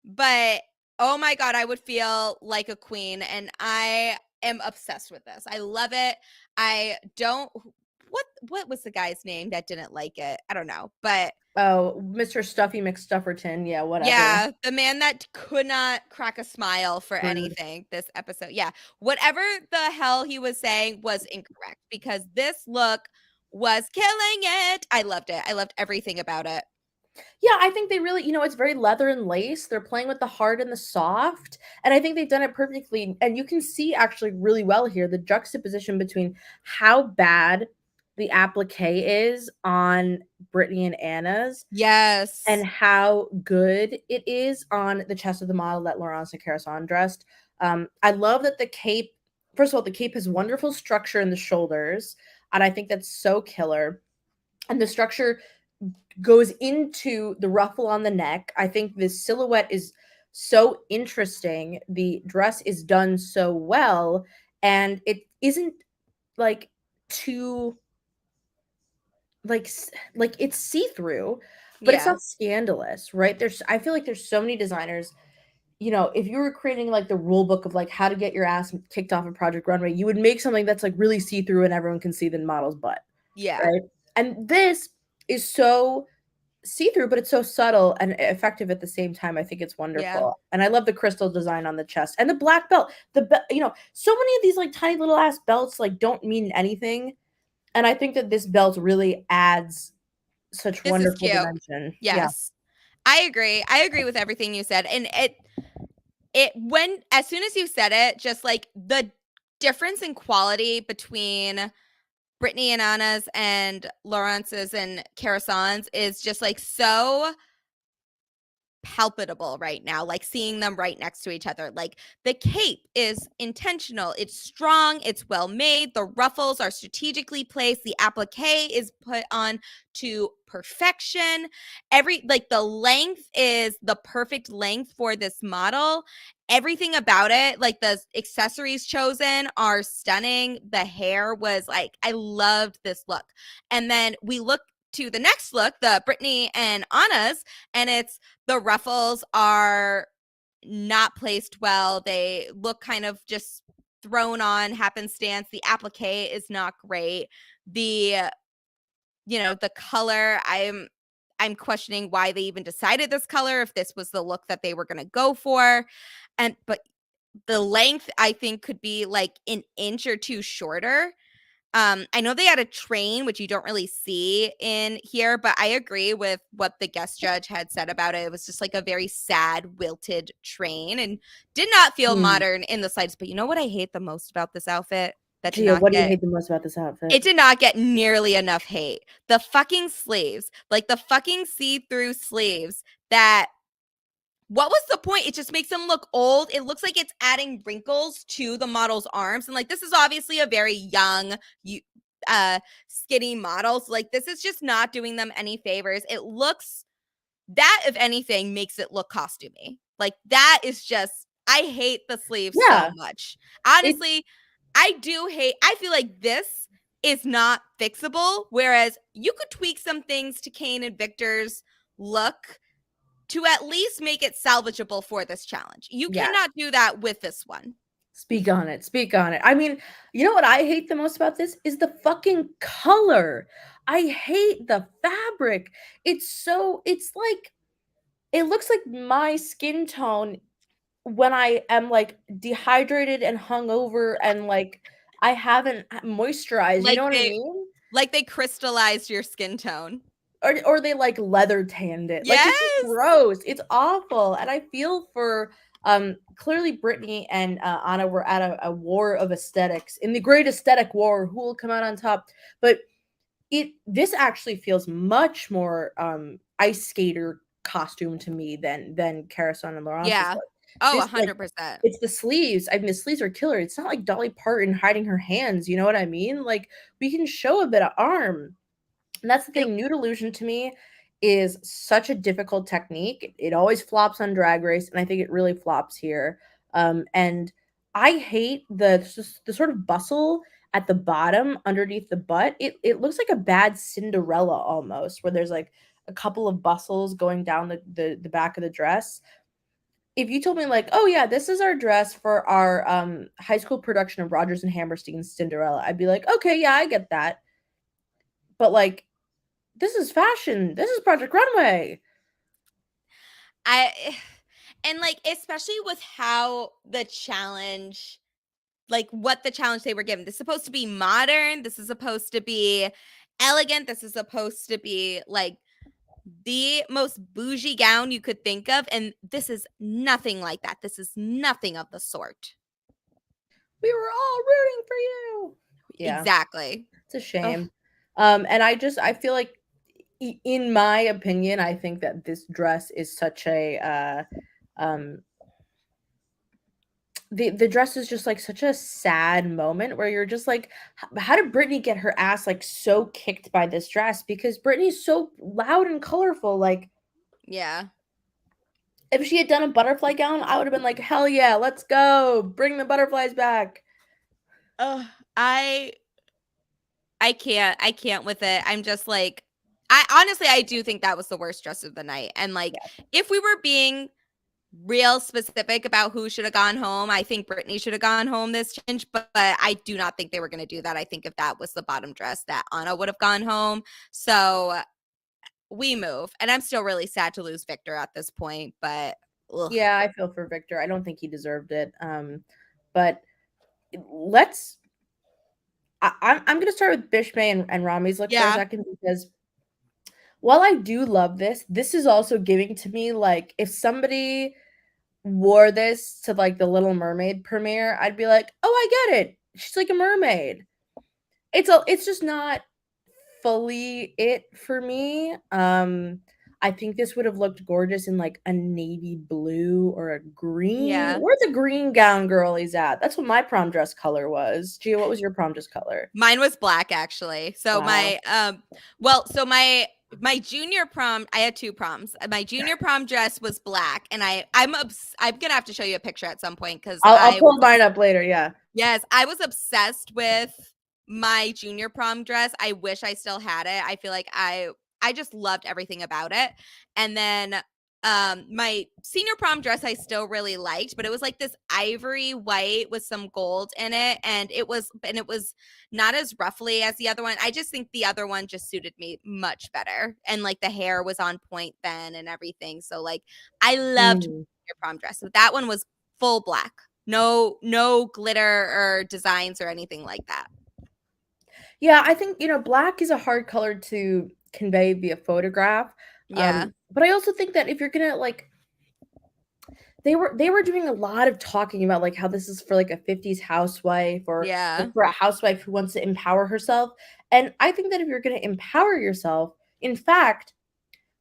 but Oh my God, I would feel like a queen. And I am obsessed with this. I love it. I don't what was the guy's name that didn't like it? I don't know. But Oh, Mr. Stuffy McStufferton. Yeah, whatever. yeah, the man that could not crack a smile for Rude. anything this episode. Yeah, whatever the hell he was saying was incorrect because this look was killing it. I loved it. I loved everything about it. Yeah, I think they really, it's very leather and lace. They're playing with the hard and the soft. And I think they've done it perfectly. And you can see actually really well here the juxtaposition between how bad the applique is on Brittany and Anna's and Yes. how good it is on the chest of the model that Laurence and Carson dressed. I love that the cape, first of all, the cape has wonderful structure in the shoulders. And I think that's so killer. And the structure goes into the ruffle on the neck. I think this silhouette is so interesting. The dress is done so well, and it isn't like too like it's see-through, but it's Yeah. not scandalous, right? I feel like there's so many designers, if you were creating like the rule book of like how to get your ass kicked off of Project Runway, you would make something that's like really see-through and everyone can see the model's butt, Yeah. right? And this is so see-through, but it's so subtle and effective at the same time. I think it's Yeah. wonderful. And I love the crystal design on the chest and the black belt. So many of these like tiny little ass belts like don't mean anything. And I think that this belt really adds such This is wonderful cute. dimension. Yeah. Yes. I agree. I agree with everything you said. And it when as soon as you said it, just like the difference in quality between Brittany and Anna's and Laurence's and Carason's is just like so palpable right now, like seeing them right next to each other. Like the cape is intentional, it's strong, it's well made, the ruffles are strategically placed, the applique is put on to perfection. Like the length is the perfect length for this model. Everything about it, like the accessories chosen are stunning. The hair was like, I loved this look. And then we look to the next look, the Brittany and Anna's, and it's the ruffles are not placed well. They look kind of just thrown on happenstance. The applique is not great. The color, I'm questioning why they even decided this color, if this was the look that they were going to go for. But the length I think could be like an inch or two shorter. I know they had a train, which you don't really see in here, but I agree with what the guest judge had said about it. It was just like a very sad, wilted train and did not feel modern in the slightest. But you know what I hate the most about this outfit? Gia, what do you hate the most about this outfit? It did not get nearly enough hate. The fucking sleeves, like the fucking see-through sleeves that what was the point? It just makes them look old. It looks like it's adding wrinkles to the model's arms. And like, this is obviously a very young, skinny model. So like, this is just not doing them any favors. It looks, that if anything, makes it look costumey. Like that is just, I hate the sleeves so Yeah. much. It Honestly, I feel like this is not fixable. Whereas you could tweak some things to Kane and Victor's look to at least make it salvageable for this challenge. You yeah. cannot do that with this one. Speak on it. Speak on it. I mean, you know what I hate the most about this is the fucking color. I hate the fabric. It's like it looks like my skin tone when I am like dehydrated and hungover and like I haven't moisturized. You Like know what I they mean? like they crystallized your skin tone. Or they like leather tanned it. Like it's just Yes. gross. It's awful. And I feel for clearly Brittany and Anna were at a war of aesthetics. In the great aesthetic war, who will come out on top? But this actually feels much more ice skater costume to me than Carson and Laurence's Yeah. look. Oh, This like 100%. it's the sleeves. I mean, the sleeves are killer. It's not like Dolly Parton hiding her hands. You know what I mean? Like we can show a bit of arm. And that's the It, thing. Nude illusion to me is such a difficult technique. It always flops on Drag Race, and I think it really flops here. And I hate the sort of bustle at the bottom underneath the butt. It looks like a bad Cinderella almost, where there's like a couple of bustles going down the back of the dress. if you told me like, oh yeah, this is our dress for our high school production of Rodgers and Hammerstein's Cinderella, I'd be like, okay, yeah, I get that. But like, this is fashion. This is Project Runway. I and like especially with how the challenge, like what the challenge they were given. This is supposed to be modern. This is supposed to be elegant. This is supposed to be like the most bougie gown you could think of. And this is nothing like that. This is nothing of the sort. We were all rooting for you. Yeah, Exactly. it's a Ugh. shame. And I feel like, in my opinion, I think that this dress is such a the dress is just like such a sad moment where you're just like, how did Brittany get her ass like so kicked by this dress? Because Brittany's so loud and colorful. Like, Yeah. if she had done a butterfly gown, I would have been like, hell yeah, let's go, bring the butterflies back. Ugh. I can't with it. I'm just like, I honestly, I do think that was the worst dress of the night. And like, Yeah. if we were being real specific about who should have gone home, I think Brittany should have gone home this change, but I do not think they were going to do that. I think if that was the bottom dress, that Anna would have gone home. So we move. And I'm still really sad to lose Victor at this point, but ugh. Yeah, I feel for Victor. I don't think he deserved it. But let's. I'm gonna start with Bishme and Rami's look for a Yeah. second, because while I do love this, this is also giving to me like, if somebody wore this to like the Little Mermaid premiere, I'd be like, oh, I get it. She's like a mermaid. It's just not fully it for me. I think this would have looked gorgeous in like a navy blue or a green. Yeah. Where the green gown girlies at? That's what my prom dress color was. Gia, what was your prom dress color? Mine was black actually. So Wow. my junior prom, I had two proms. My junior prom dress was black, and I'm gonna have to show you a picture at some point because I'll I was pull mine up later. Yeah. yes, I was obsessed with my junior prom dress. I wish I still had it. I feel like I just loved everything about it. And then my senior prom dress I still really liked, but it was like this ivory white with some gold in it, and it was not as ruffly as the other one. I just think the other one just suited me much better, and like the hair was on point then and everything. So like I loved Mm. your prom dress. So that one was full black. No glitter or designs or anything like that. Yeah, I think, black is a hard color to convey via photograph. Yeah. But I also think that if you're gonna like, they were doing a lot of talking about like how this is for like a 50s housewife, or like Yeah. for a housewife who wants to empower herself. And I think that if you're gonna empower yourself, in fact,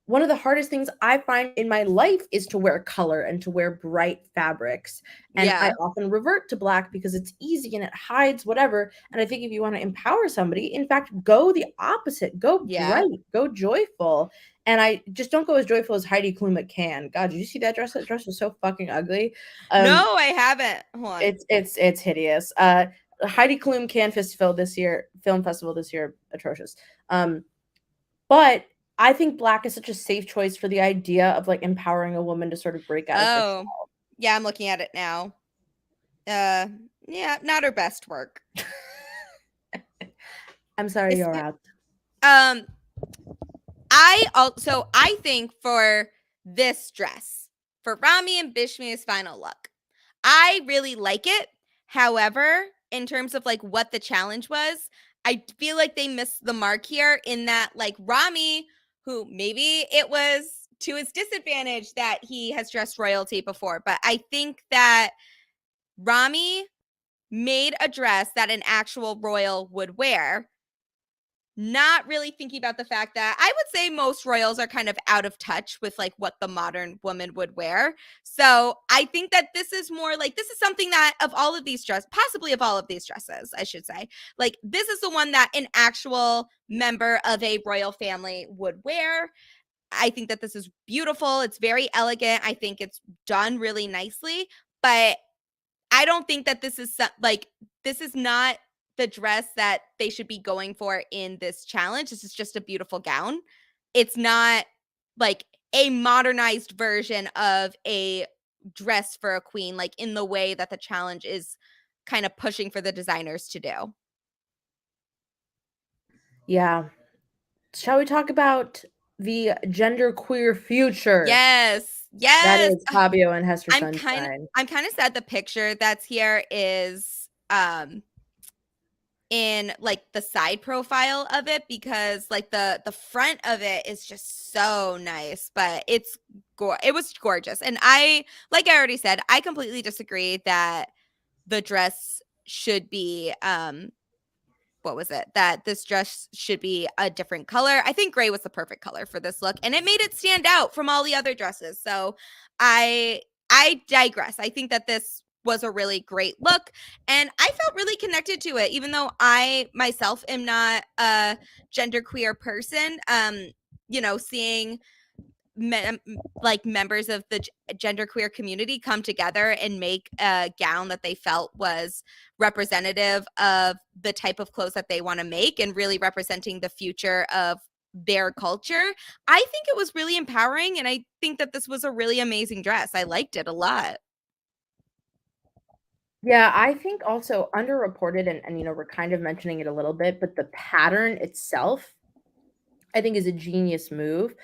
one of the hardest things I find in my life is to wear color and to wear bright fabrics. And I Yeah. often revert to black because it's easy and it hides whatever. And I think if you want to empower somebody, in fact, go the opposite. Go Yeah. bright, go joyful. And I just don't go as joyful as Heidi Klum at Cannes. God, did you see that dress? That dress was so fucking ugly. No, I haven't. Hold on. It's hideous. Heidi Klum Cannes Festival this year, film festival this year, atrocious. But I think black is such a safe choice for the idea of like empowering a woman to sort of break out of her Oh. shell. Yeah, I'm looking at it now. Yeah, not her best work. I'm sorry Is you're it- out. I think for this dress, for Rami and Bishmi's final look, I really like it. However, in terms of like what the challenge was, I feel like they missed the mark here in that like Rami, who maybe it was to his disadvantage that he has dressed royalty before, but I think that Rami made a dress that an actual royal would wear, not really thinking about the fact that I would say most royals are kind of out of touch with like what the modern woman would wear. So I think that this is more like, this is something that of all of these dresses, possibly of all of these dresses, I should say, like this is the one that an actual member of a royal family would wear. I think that this is beautiful. It's very elegant. I think it's done really nicely, but I don't think that this is like, this is not the dress that they should be going for in this challenge. This is just a beautiful gown. It's not like a modernized version of a dress for a queen, like in the way that the challenge is kind of pushing for the designers to do. Yeah. Shall we talk about the genderqueer future? Yes. That Yes. is Fabio and Hester I'm kind of Sunshine. I'm kind of sad the picture that's here is in like the side profile of it, because like the front of it is just so nice, but it was gorgeous. And I, like I already said, I completely disagree that the dress should be what was it, that this dress should be a different color. I think gray was the perfect color for this look, and it made it stand out from all the other dresses. So I digress. I think that this was a really great look, and I felt really connected to it, even though I myself am not a genderqueer person. Seeing like members of the genderqueer community come together and make a gown that they felt was representative of the type of clothes that they want to make and really representing the future of their culture. I think it was really empowering, and I think that this was a really amazing dress. I liked it a lot. Yeah, I think also underreported, and we're kind of mentioning it a little bit, but the pattern itself, I think, is a genius move.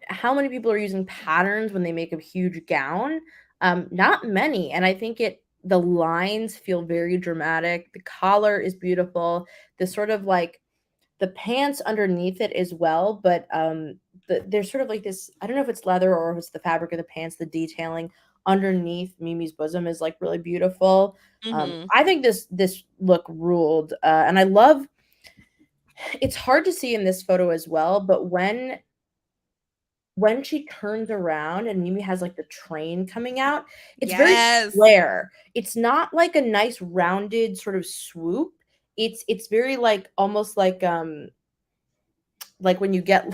How many people are using patterns when they make a huge gown? Not many, and I think the lines feel very dramatic. The collar is beautiful. The sort of like the pants underneath it as well, but there's sort of like this, I don't know if it's leather or if it's the fabric of the pants, the detailing underneath Mimi's bosom is like really beautiful. Mm-hmm. I think this look ruled, and I love. It's hard to see in this photo as well, but when she turns around and Mimi has like the train coming out, it's very Yes. square. It's not like a nice rounded sort of swoop. It's very like almost like when you get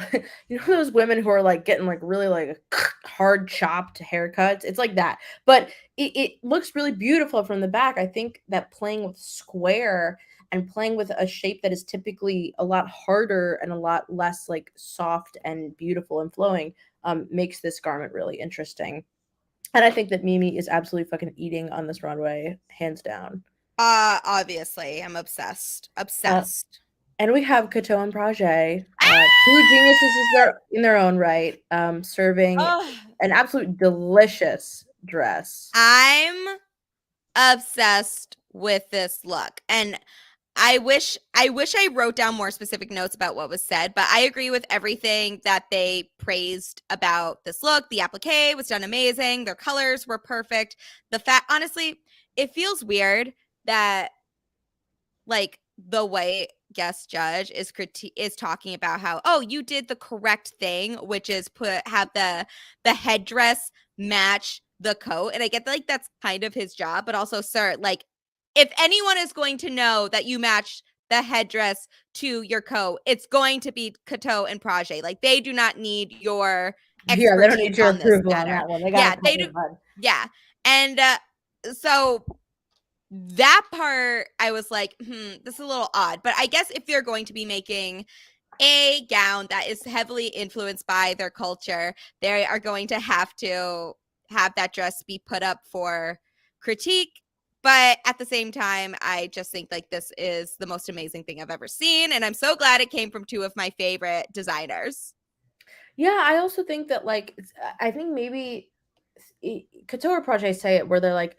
those women who are like getting like really like hard chopped haircuts. It's like that, but it looks really beautiful from the back. I think that playing with square and playing with a shape that is typically a lot harder and a lot less like soft and beautiful and flowing makes this garment really interesting. And I think that Mimi is absolutely fucking eating on this runway, hands down. Obviously, I'm obsessed. uh, Obsessed. And we have Cateau and Prage, two geniuses in their own right, serving Oh, an absolute delicious dress. I'm obsessed with this look. And I wrote down more specific notes about what was said, but I agree with everything that they praised about this look. The applique was done amazing. Their colors were perfect. Honestly, it feels weird that like the white guest judge is talking about how, oh, you did the correct thing, which is have the headdress match the coat. And I get like that's kind of his job, but also, sir, like if anyone is going to know that you matched the headdress to your coat, it's going to be Cateau and Prage. Like they do not need your Yeah, they don't expertise need your on this approval on matter. that one. They got Yeah, it they covered, do. bud. Yeah. And so that part I was like, this is a little odd. But I guess if they're going to be making a gown that is heavily influenced by their culture, they are going to have that dress be put up for critique. But at the same time, I just think like this is the most amazing thing I've ever seen. And I'm so glad it came from two of my favorite designers. Yeah, I also think that like I think maybe Cateau or Prage say it where they're like,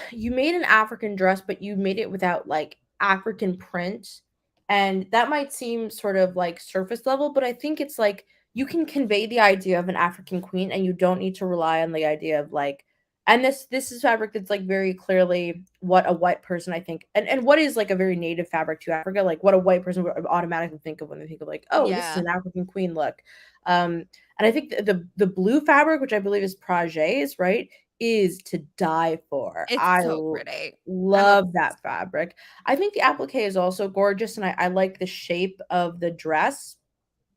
you made an African dress, but you made it without like African print. And that might seem sort of like surface level, but I think it's like you can convey the idea of an African queen and you don't need to rely on the idea of like, and this is fabric that's like very clearly what a white person I think, and what is like a very native fabric to Africa, like what a white person would automatically think of when they think of like, oh, this is Yeah, an African queen look. And I think the blue fabric, which I believe is Prage's, right, is to die for. it's I so pretty. I'm a love that fabric. I think the applique is also gorgeous, and I like the shape of the dress.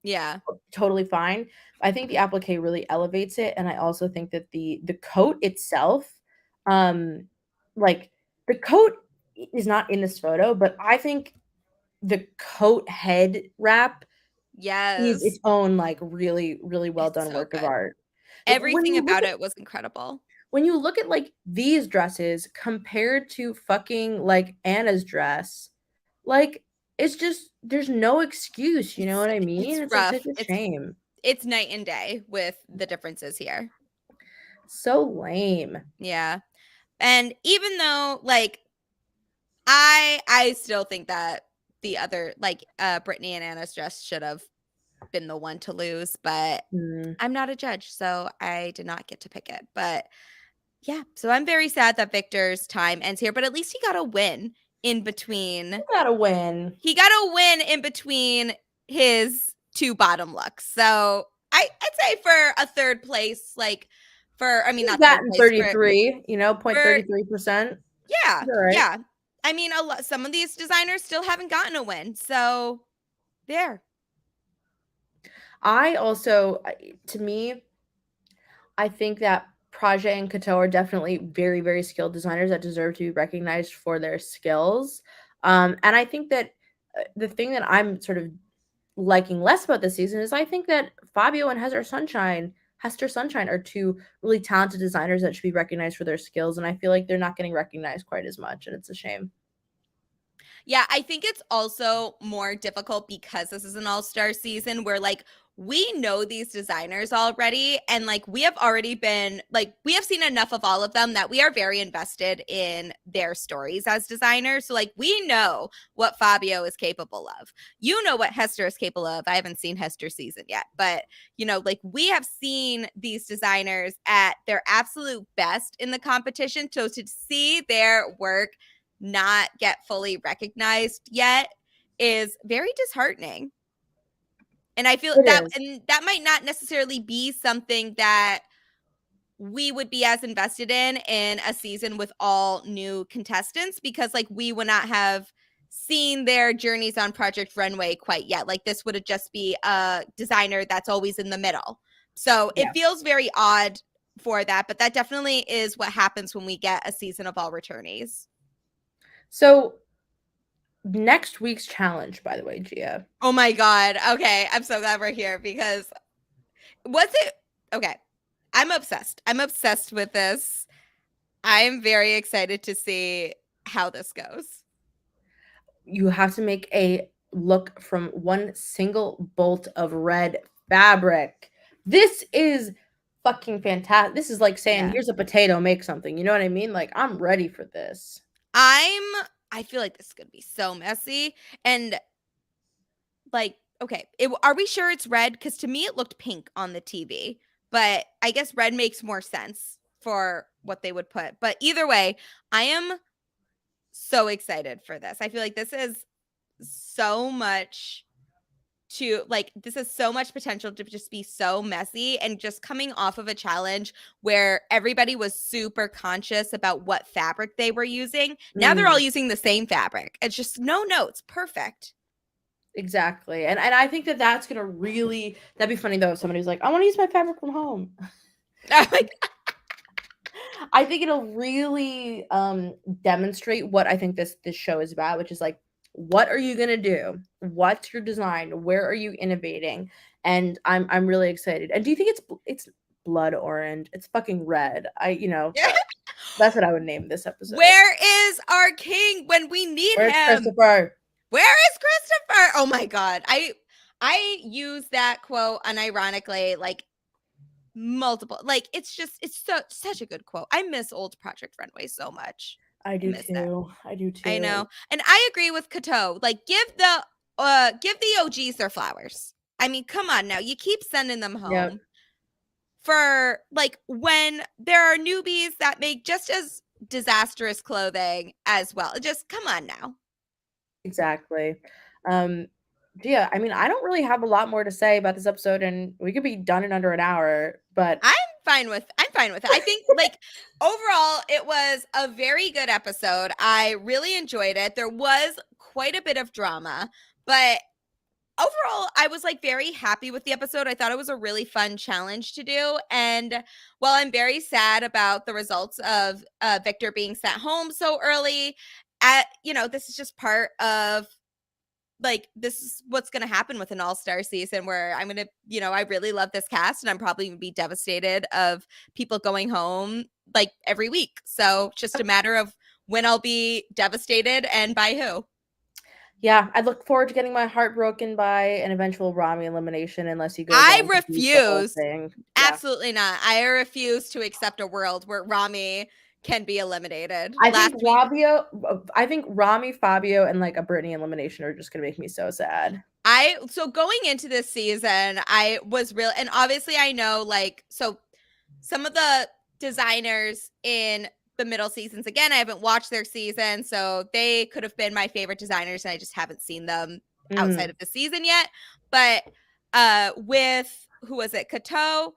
yeah. Totally fine. I think the applique really elevates it, and I also think that the coat itself, um, like the coat is not in this photo, but I think the coat head wrap is its Yes. own like really really well It's done so work of good. art. Like when Everything you look about at it was incredible. when you look at like these dresses compared to fucking like Anna's dress, like it's just there's no excuse, you know what I mean? It's It's like such rough. a shame. It's night and day with the differences here. So lame. Yeah. And even though like I still think that the other like Brittany and Anna's dress should have been the one to lose, but Mm. I'm not a judge, so I did not get to pick it. But yeah, so I'm very sad that Victor's time ends here, but at least he got a win in between. Gotta win. He got a win in between his two bottom looks. So I'd say for a third place, like I mean, He's not third batting place, 33, you know, for 0.33%. yeah, All right. yeah. I mean, some of these designers still haven't gotten a win. So there. I also, to me, I think that Praja and Kato are definitely very, very skilled designers that deserve to be recognized for their skills. And I think that the thing that I'm sort of liking less about this season is I think that Fabio and Hester Sunshine are two really talented designers that should be recognized for their skills. And I feel like they're not getting recognized quite as much. And it's a shame. Yeah, I think it's also more difficult because this is an all-star season where like we know these designers already and like we have already been like we have seen enough of all of them that we are very invested in their stories as designers. So like we know what Fabio is capable of. You know what Hester is capable of. I haven't seen Hester's season yet, but you know, like we have seen these designers at their absolute best in the competition. So to see their work not get fully recognized yet is very disheartening. And I feel It that is. and that might not necessarily be something that we would be as invested in a season with all new contestants because like we would not have seen their journeys on Project Runway quite yet. Like this would just be a designer that's always in the middle. So it Yeah. feels very odd for that, but that definitely is what happens when we get a season of all returnees. So next week's challenge, by the way, Gia. Oh my God. Okay. I'm so glad we're here because was it okay? I'm obsessed. I'm obsessed with this. I'm very excited to see how this goes. You have to make a look from one single bolt of red fabric. This is fucking fantastic. This is like saying, Yeah. here's a potato, make something. You know what I mean? Like, I'm ready for this. I feel like this is going to be so messy and like okay, are we sure it's red cuz to me it looked pink on the TV, but I guess red makes more sense for what they would put. But either way, I am so excited for this. I feel like this is so much to like this has so much potential to just be so messy and just coming off of a challenge where everybody was super conscious about what fabric they were using. Now they're all Mm, using the same fabric. It's just no notes. Perfect. exactly. And I think that that's gonna really that'd be funny though if somebody's like, I want to use my fabric from home. Like, I think it'll really demonstrate what I think this show is about, which is like, what are you gonna do? What's your design? Where are you innovating? And I'm really excited. And do you think it's blood orange? It's fucking red. That's what I would name this episode. where is our king when we need Where's him? Christopher? Where is Christopher? Oh my God. I use that quote unironically like multiple like it's such a good quote. I miss old Project Runway so much. I I do miss it. too. I do I know. too. And I agree with Kato. Like give the OGs their flowers. I mean, come on now. You keep sending them Yep. home for like when there are newbies that make just as disastrous clothing as well. Just come on now. Exactly. Um, yeah, I mean, I don't really have a lot more to say about this episode, and we could be done in under an hour, but I'm fine with it. I think like overall it was a very good episode. I really enjoyed it. There was quite a bit of drama, but overall I was like very happy with the episode. I thought it was a really fun challenge to do, and while I'm very sad about the results of Victor being sent home so early, this is just part of like this is what's going to happen with an all-star season where I'm going to, I really love this cast and I'm probably going to be devastated of people going home like every week. So it's just a matter of when I'll be devastated and by who. Yeah, I look forward to getting my heart broken by an eventual Rami elimination unless he goes I on to beat the whole refuse. thing. Yeah. Absolutely not. I refuse to accept a world where Rami can be eliminated. I think Last week, Rami, Fabio, and like a Brittany elimination are just gonna make me so sad. so going into this season, I was real, and obviously I know so some of the designers in the middle seasons, again, I haven't watched their season, so they could have been my favorite designers, and I just haven't seen them outside of the season yet. But with who was it? Kato,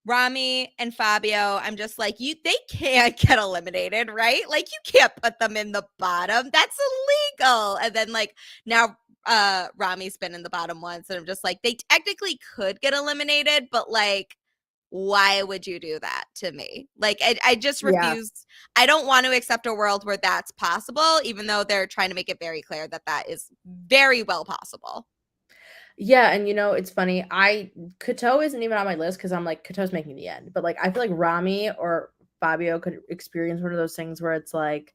Rami, and Fabio, I'm just like, they can't get eliminated, right? Like you can't put them in the bottom. That's illegal. And then now Rami's been in the bottom once, and I'm just like, they technically could get eliminated, but like why would you do that to me? Like, I just refuse. Yeah. I don't want to accept a world where that's possible, even though they're trying to make it very clear that that is very well possible. Yeah, and it's funny. Kato isn't even on my list because I'm like, Kato's making the end. But like, I feel like Rami or Fabio could experience one of those things where it's like,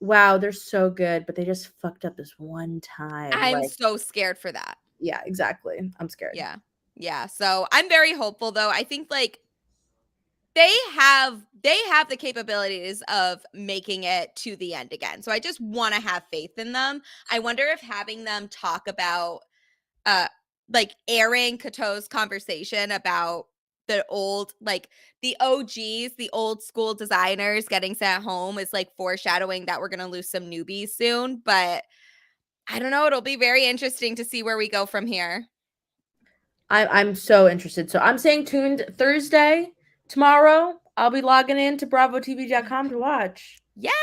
wow, they're so good, but they just fucked up this one time. I'm like, so scared for that. Yeah, exactly. I'm scared. Yeah. Yeah. So I'm very hopeful though. I think like they have the capabilities of making it to the end again. So I just want to have faith in them. I wonder if having them talk about like airing Kato's conversation about the old, like the OGs, the old school designers getting sent home is like foreshadowing that we're going to lose some newbies soon. But I don't know. It'll be very interesting to see where we go from here. I'm so interested. So I'm saying tuned Thursday. Tomorrow, I'll be logging in to bravotv.com to watch. Yes,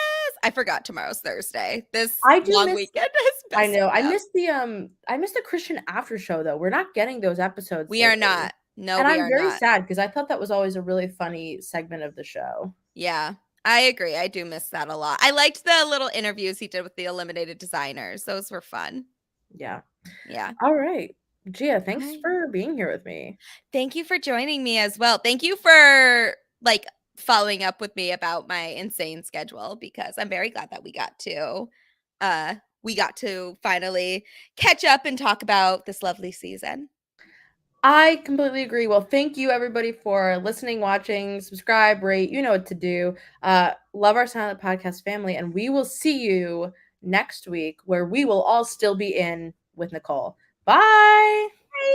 I forgot tomorrow's Thursday. This long weekend is I know. I missed the Christian after show though. We're not getting those episodes. We are not. No, and we I'm are very not. sad because I thought that was always a really funny segment of the show. Yeah, I agree. I do miss that a lot. I liked the little interviews he did with the eliminated designers. Those were fun. Yeah. Yeah. All right. Gia, thanks for being here with me. Thank you for joining me as well. Thank you for following up with me about my insane schedule, because I'm very glad that we got to finally catch up and talk about this lovely season. I completely agree. Well, thank you everybody for listening, watching, subscribe, rate, you know what to do. Love our silent podcast family, and we will see you next week where we will all still be in with Nicole. Bye.